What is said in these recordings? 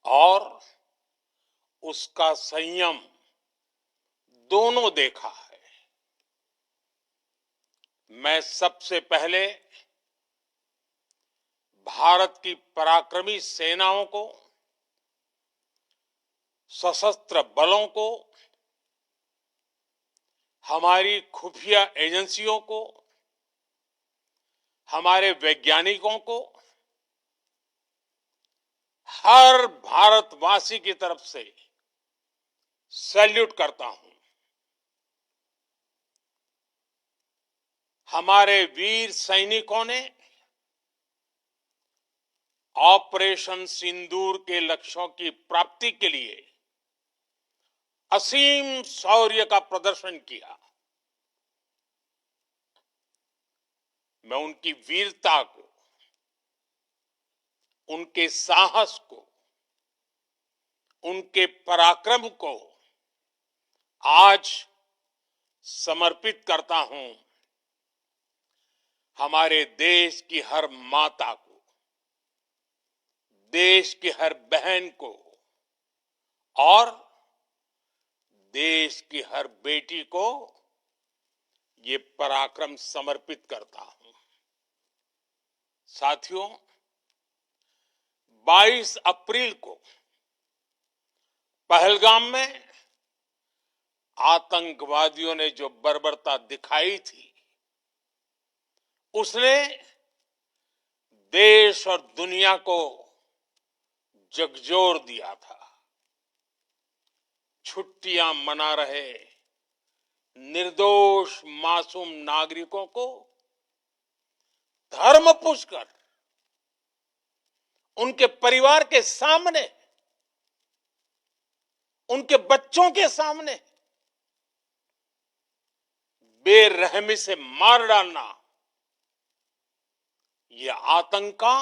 और उसका संयम दोनों देखा है। मैं सबसे पहले भारत की पराक्रमी सेनाओं को, सशस्त्र बलों को, हमारी खुफिया एजेंसियों को, हमारे वैज्ञानिकों को, हर भारतवासी की तरफ से सैल्यूट करता हूं। हमारे वीर सैनिकों ने ऑपरेशन सिंदूर के लक्ष्यों की प्राप्ति के लिए असीम शौर्य का प्रदर्शन किया। मैं उनकी वीरता को, उनके साहस को, उनके पराक्रम को आज समर्पित करता हूं हमारे देश की हर माता को, देश की हर बहन को और देश की हर बेटी को ये पराक्रम समर्पित करता हूं। साथियों, 22 अप्रैल को पहलगाम में आतंकवादियों ने जो बर्बरता दिखाई थी, उसने देश और दुनिया को झकझोर दिया था। छुट्टियां मना रहे निर्दोष मासूम नागरिकों को धर्म पूछकर उनके परिवार के सामने, उनके बच्चों के सामने बेरहमी से मार डालना, यह आतंक का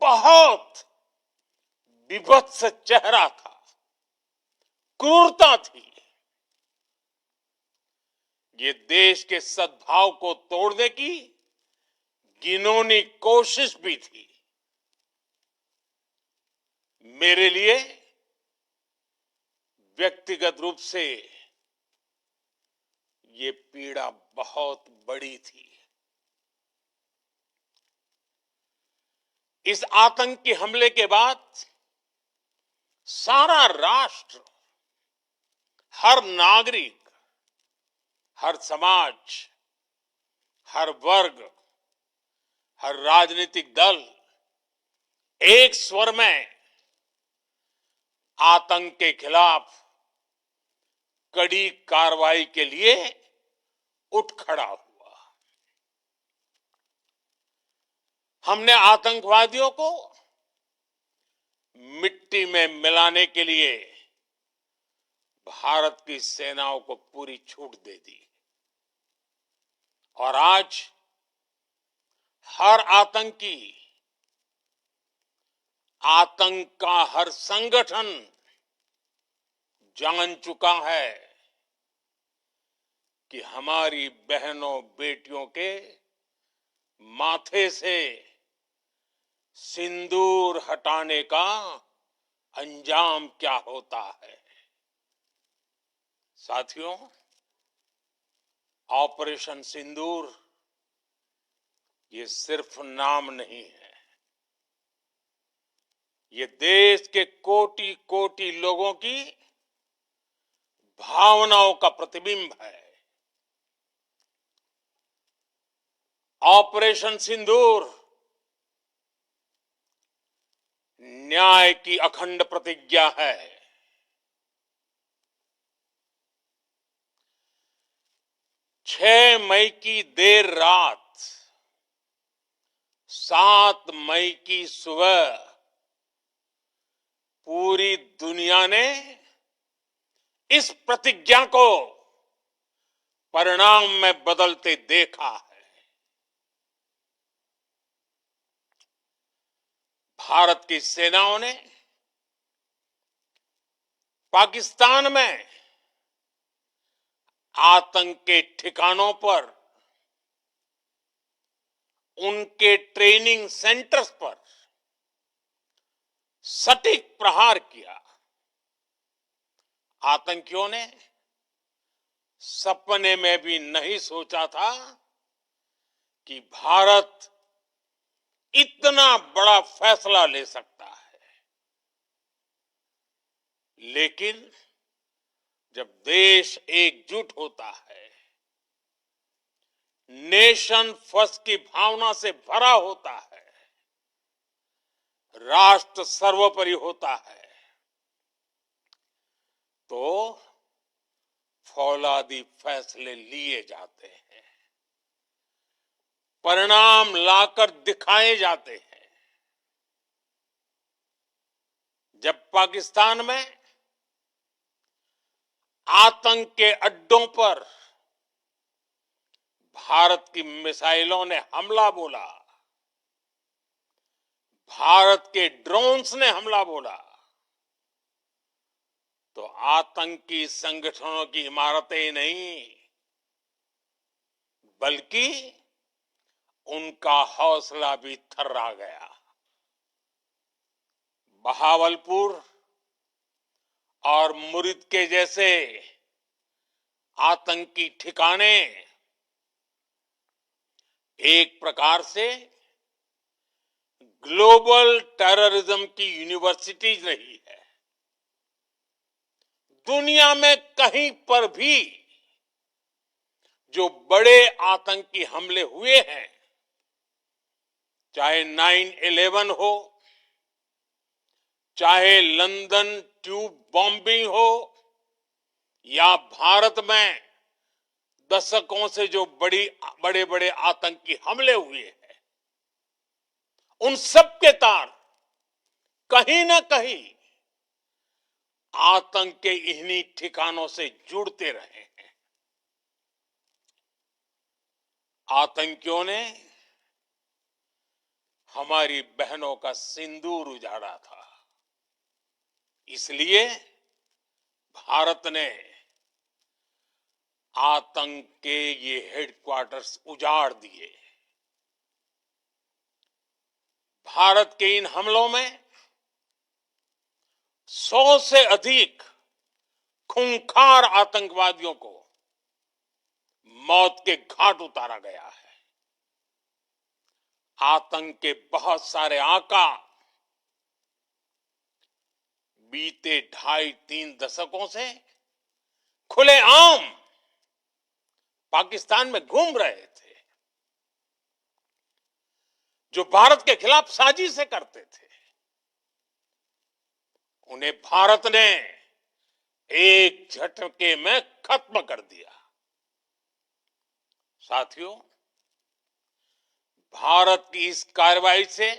बहुत विभत्स चेहरा था, क्रूरता थी। ये देश के सद्भाव को तोड़ने की घिनौनी कोशिश भी थी। मेरे लिए व्यक्तिगत रूप से ये पीड़ा बहुत बड़ी थी। इस आतंकी हमले के बाद सारा राष्ट्र, हर नागरिक, हर समाज, हर वर्ग, हर राजनीतिक दल एक स्वर में आतंक के खिलाफ कड़ी कार्रवाई के लिए उठ खड़ा हुआ। हमने आतंकवादियों को मिट्टी में मिलाने के लिए भारत की सेनाओं को पूरी छूट दे दी और आज हर आतंकी, आतंक का हर संगठन जान चुका है कि हमारी बहनों बेटियों के माथे से सिंदूर हटाने का अंजाम क्या होता है। साथियों, ऑपरेशन सिंदूर ये सिर्फ नाम नहीं है, ये देश के कोटि कोटि लोगों की भावनाओं का प्रतिबिंब है। ऑपरेशन सिंदूर न्याय की अखंड प्रतिज्ञा है। 6 मई की देर रात, 7 मई की सुबह पूरी दुनिया ने इस प्रतिज्ञा को परिणाम में बदलते देखा है। भारत की सेनाओं ने पाकिस्तान में आतंक के ठिकानों पर, उनके ट्रेनिंग सेंटर्स पर सटीक प्रहार किया। आतंकियों ने सपने में भी नहीं सोचा था कि भारत इतना बड़ा फैसला ले सकता है। लेकिन जब देश एकजुट होता है, नेशन फर्स्ट की भावना से भरा होता है, राष्ट्र सर्वोपरि होता है, तो फौलादी फैसले लिए जाते हैं, परिणाम लाकर दिखाए जाते हैं। जब पाकिस्तान में आतंक के अड्डों पर भारत की मिसाइलों ने हमला बोला, भारत के ड्रोन्स ने हमला बोला, तो आतंकी संगठनों की इमारतें नहीं, बल्कि उनका हौसला भी थर्रा गया। बहावलपुर और मुरिद के जैसे आतंकी ठिकाने एक प्रकार से ग्लोबल टेररिज्म की यूनिवर्सिटीज रही है। दुनिया में कहीं पर भी जो बड़े आतंकी हमले हुए हैं, चाहे 9/11 हो, चाहे लंदन ट्यूब बॉम्बिंग हो, या भारत में दशकों से जो बड़े बड़े आतंकी हमले हुए हैं, उन सब के तार कहीं ना कहीं आतंक के इन्हीं ठिकानों से जुड़ते रहे हैं। आतंकियों ने हमारी बहनों का सिंदूर उजाड़ा था, इसलिए भारत ने आतंक के ये हेडक्वार्टर्स उजाड़ दिए। भारत के इन हमलों में 100 से अधिक खूंखार आतंकवादियों को मौत के घाट उतारा गया है। आतंक के बहुत सारे आका बीते 2.5-3 दशकों से खुलेआम पाकिस्तान में घूम रहे थे, जो भारत के खिलाफ साजिशें करते थे। उन्हें भारत ने एक झटके में खत्म कर दिया। साथियों, भारत की इस कार्रवाई से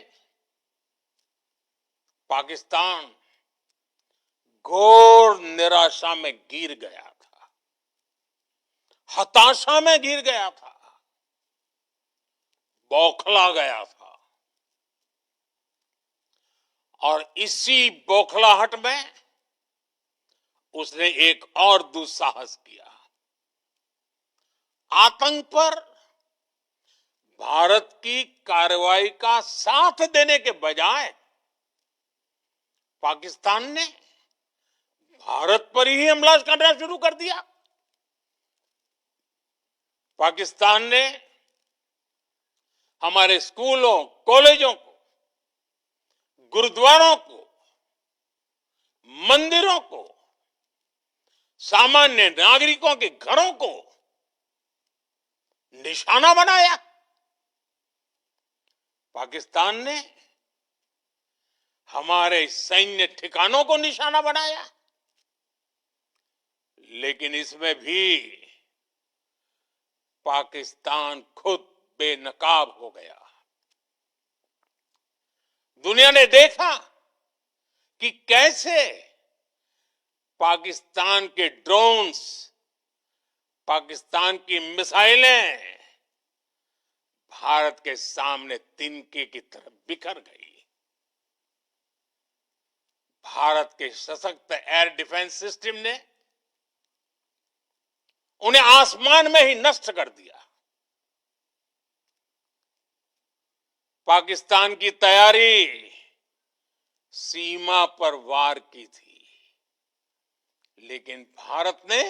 पाकिस्तान घोर निराशा में गिर गया था, हताशा में गिर गया था, बौखला गया था। और इसी बौखलाहट में उसने एक और दुस्साहस किया। आतंक पर भारत की कार्रवाई का साथ देने के बजाय पाकिस्तान ने भारत पर ही हमला करना शुरू कर दिया। पाकिस्तान ने हमारे स्कूलों, कॉलेजों को, गुरुद्वारों को, मंदिरों को, सामान्य नागरिकों के घरों को निशाना बनाया। पाकिस्तान ने हमारे सैन्य ठिकानों को निशाना बनाया। लेकिन इसमें भी पाकिस्तान खुद बेनकाब हो गया। दुनिया ने देखा कि कैसे पाकिस्तान के ड्रोन्स, पाकिस्तान की मिसाइलें भारत के सामने तिनके की तरह बिखर गई। भारत के सशक्त एयर डिफेंस सिस्टम ने उन्हें आसमान में ही नष्ट कर दिया। पाकिस्तान की तैयारी सीमा पर वार की थी, लेकिन भारत ने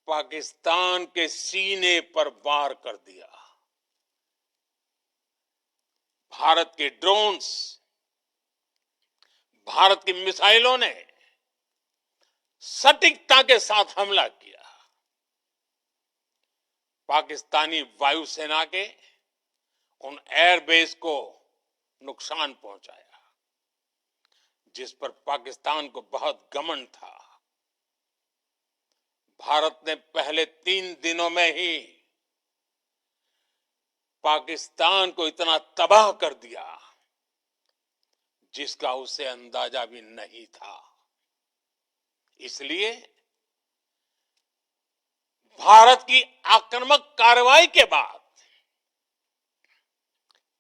पाकिस्तान के सीने पर वार कर दिया। भारत के ड्रोन्स, भारत की मिसाइलों ने सटीकता के साथ हमला किया। पाकिस्तानी वायुसेना के उन एयरबेस को नुकसान पहुंचाया, जिस पर पाकिस्तान को बहुत घमंड था। भारत ने पहले 3 दिनों में ही पाकिस्तान को इतना तबाह कर दिया जिसका उसे अंदाजा भी नहीं था। इसलिए भारत की आक्रामक कार्रवाई के बाद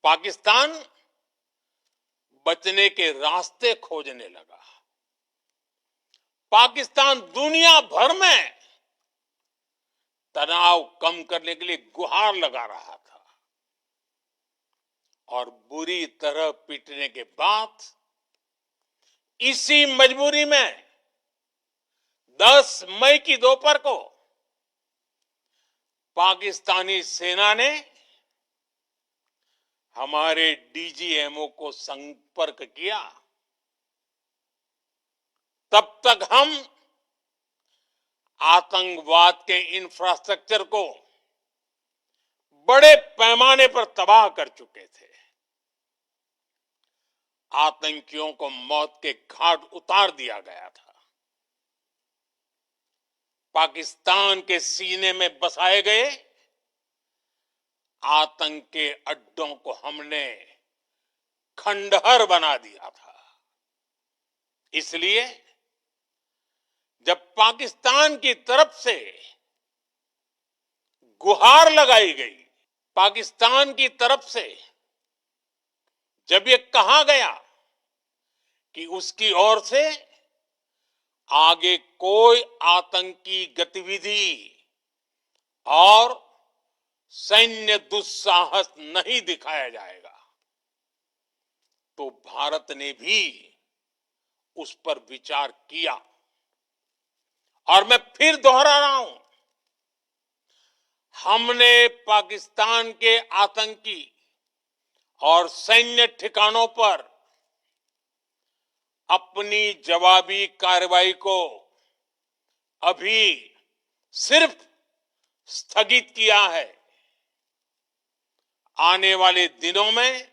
पाकिस्तान बचने के रास्ते खोजने लगा। पाकिस्तान दुनिया भर में तनाव कम करने के लिए गुहार लगा रहा था और बुरी तरह पीटने के बाद इसी मजबूरी में 10 मई की दोपहर को पाकिस्तानी सेना ने हमारे डीजीएमओ को संपर्क किया। तब तक हम आतंकवाद के इंफ्रास्ट्रक्चर को बड़े पैमाने पर तबाह कर चुके थे। आतंकियों को मौत के घाट उतार दिया गया था। पाकिस्तान के सीने में बसाए गए आतंक के अड्डों को हमने खंडहर बना दिया था। इसलिए जब पाकिस्तान की तरफ से गुहार लगाई गई, पाकिस्तान की तरफ से जब ये कहा गया कि उसकी ओर से आगे कोई आतंकी गतिविधि और सैन्य दुस्साहस नहीं दिखाया जाएगा, तो भारत ने भी उस पर विचार किया। और मैं फिर दोहरा रहा हूं, हमने पाकिस्तान के आतंकी और सैन्य ठिकानों पर अपनी जवाबी कार्रवाई को अभी सिर्फ स्थगित किया है। आने वाले दिनों में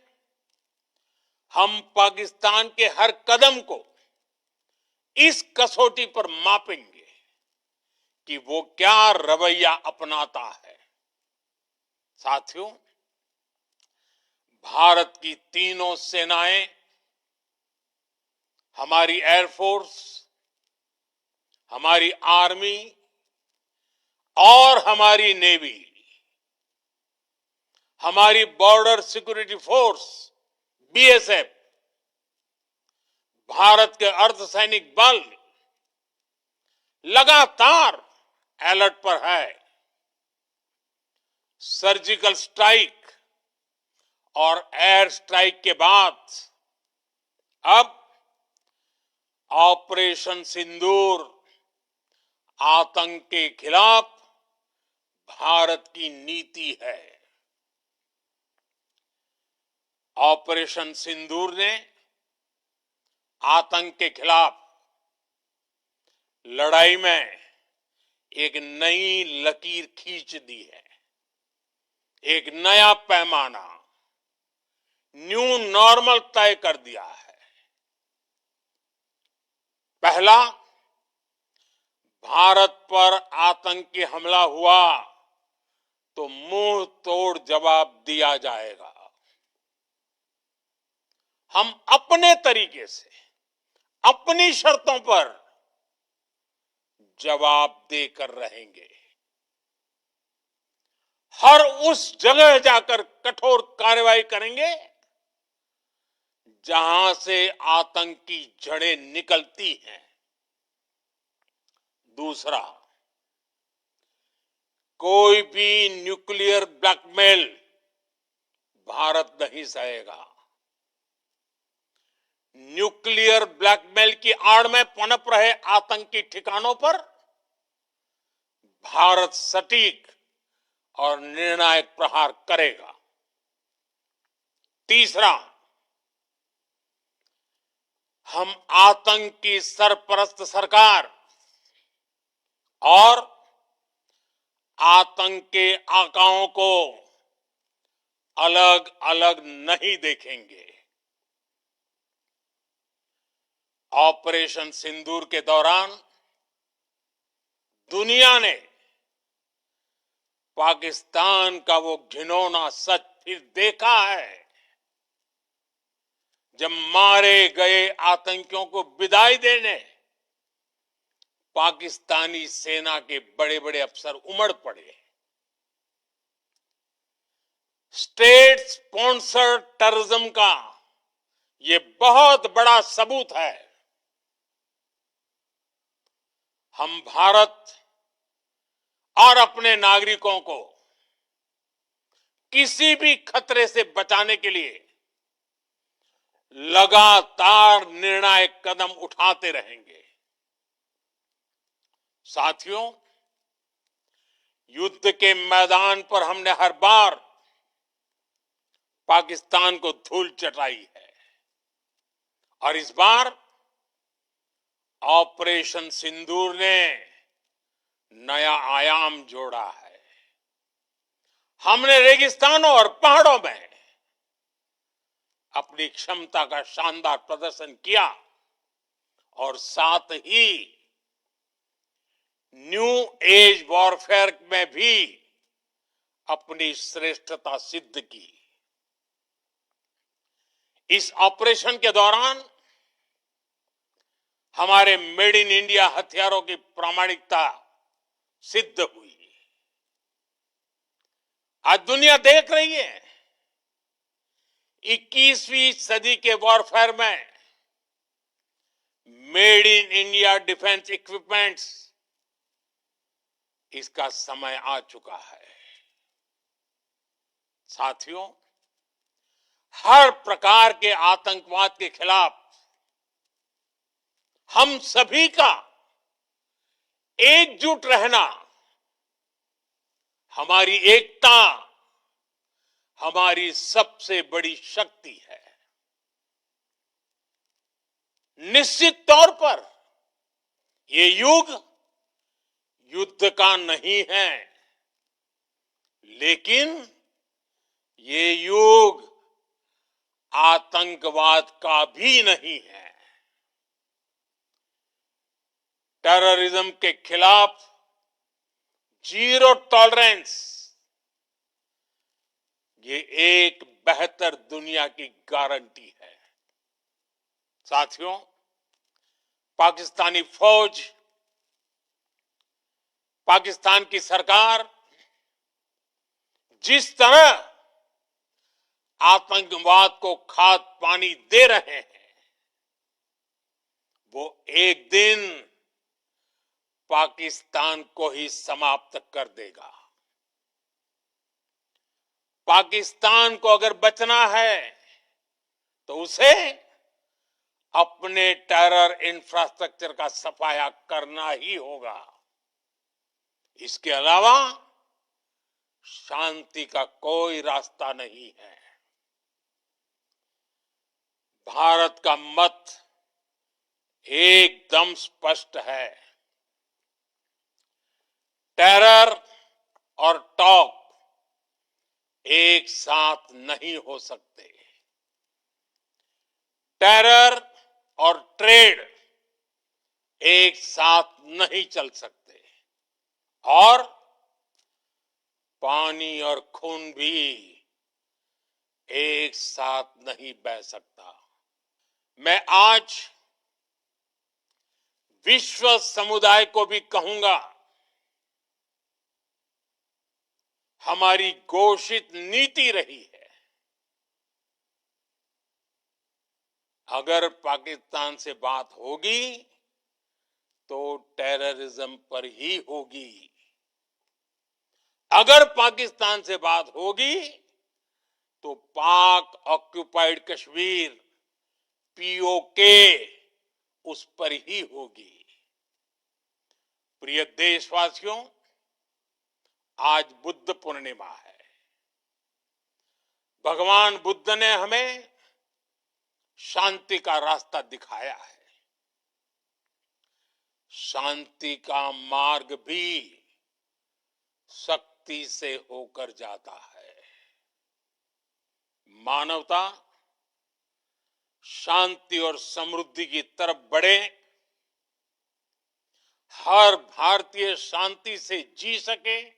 हम पाकिस्तान के हर कदम को इस कसौटी पर मापेंगे कि वो क्या रवैया अपनाता है। साथियों, भारत की तीनों सेनाएं, हमारी एयरफोर्स, हमारी आर्मी और हमारी नेवी, हमारी border security force BSF, Bharat के अर्धसैनिक बल लगातार अलर्ट पर है। सर्जिकल स्ट्राइक और एयर स्ट्राइक के बाद अब ऑपरेशन सिंदूर आतंक के खिलाफ भारत की नीति है। ऑपरेशन सिंदूर ने आतंक के खिलाफ लड़ाई में एक नई लकीर खींच दी है, एक नया पैमाना, न्यू नॉर्मल तय कर दिया है। पहला, भारत पर आतंकी हमला हुआ तो मुंह तोड़ जवाब दिया जाएगा। हम अपने तरीके से, अपनी शर्तों पर जवाब देकर रहेंगे। हर उस जगह जाकर कठोर कार्रवाई करेंगे जहां से आतंक की जड़ें निकलती हैं। दूसरा, कोई भी न्यूक्लियर ब्लैकमेल भारत नहीं सहेगा। न्यूक्लियर ब्लैकमेल की आड़ में पनप रहे आतंकी ठिकानों पर भारत सटीक और निर्णायक प्रहार करेगा। तीसरा, हम आतंक की सरपरस्त सरकार और आतंक के आकाओं को अलग अलग नहीं देखेंगे। ऑपरेशन सिंदूर के दौरान दुनिया ने पाकिस्तान का वो घिनौना सच फिर देखा है, जब मारे गए आतंकियों को विदाई देने पाकिस्तानी सेना के बड़े बड़े अफसर उमड़ पड़े। स्टेट स्पॉन्सर्ड टेररिज्म का ये बहुत बड़ा सबूत है। हम भारत और अपने नागरिकों को किसी भी खतरे से बचाने के लिए लगातार निर्णायक कदम उठाते रहेंगे। साथियों, युद्ध के मैदान पर हमने हर बार पाकिस्तान को धूल चटाई है और इस बार ऑपरेशन सिंदूर ने नया आयाम जोड़ा है। हमने रेगिस्तानों और पहाड़ों में अपनी क्षमता का शानदार प्रदर्शन किया और साथ ही न्यू एज वॉरफेयर में भी अपनी श्रेष्ठता सिद्ध की। इस ऑपरेशन के दौरान हमारे मेड इन इंडिया हथियारों की प्रामाणिकता सिद्ध हुई। आज दुनिया देख रही है 21वीं सदी के वॉरफेयर में made in India defence equipments, इसका समय आ चुका है। साथियों, हर प्रकार के आतंकवाद के खिलाफ हम सभी का एकजुट रहना, हमारी एकता हमारी सबसे बड़ी शक्ति है। निश्चित तौर पर ये युग युद्ध का नहीं है, लेकिन ये युग आतंकवाद का भी नहीं है। टेररिज्म के खिलाफ जीरो टॉलरेंस, ये एक बेहतर दुनिया की गारंटी है। साथियों, पाकिस्तानी फौज, पाकिस्तान की सरकार जिस तरह आतंकवाद को खाद पानी दे रहे हैं, वो एक दिन पाकिस्तान को ही समाप्त कर देगा। पाकिस्तान को अगर बचना है तो उसे अपने टेरर इंफ्रास्ट्रक्चर का सफाया करना ही होगा। इसके अलावा शांति का कोई रास्ता नहीं है। भारत का मत एकदम स्पष्ट है। टेरर और टॉक एक साथ नहीं हो सकते। टेरर और ट्रेड एक साथ नहीं चल सकते और पानी और खून भी एक साथ नहीं बह सकता। मैं आज विश्व समुदाय को भी कहूंगा, हमारी घोषित नीति रही है, अगर पाकिस्तान से बात होगी तो टेररिज्म पर ही होगी। अगर पाकिस्तान से बात होगी तो पाक ऑक्युपाइड कश्मीर, पीओके उस पर ही होगी। प्रिय देशवासियों, आज बुद्ध पूर्णिमा है। भगवान बुद्ध ने हमें शांति का रास्ता दिखाया है। शांति का मार्ग भी शक्ति से होकर जाता है। मानवता शांति और समृद्धि की तरफ बढ़े, हर भारतीय शांति से जी सके,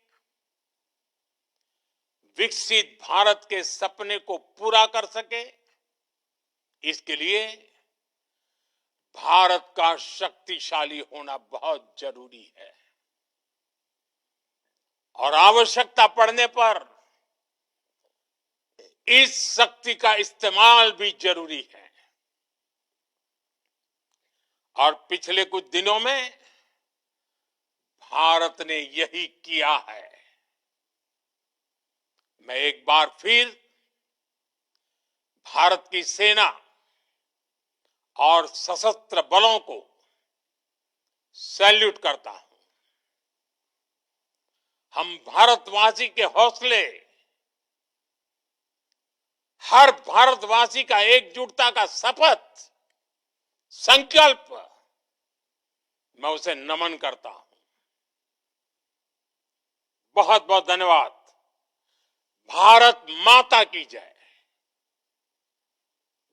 विकसित भारत के सपने को पूरा कर सके, इसके लिए भारत का शक्तिशाली होना बहुत जरूरी है। और आवश्यकता पड़ने पर इस शक्ति का इस्तेमाल भी जरूरी है। और पिछले कुछ दिनों में भारत ने यही किया है। मैं एक बार फिर भारत की सेना और सशस्त्र बलों को सैल्यूट करता हूं। हम भारतवासी के हौसले, हर भारतवासी का एकजुटता का शपथ, संकल्प, मैं उसे नमन करता हूं। बहुत बहुत धन्यवाद। भारत माता की जय।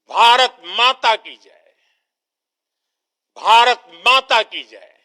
भारत माता की जय। भारत माता की जय।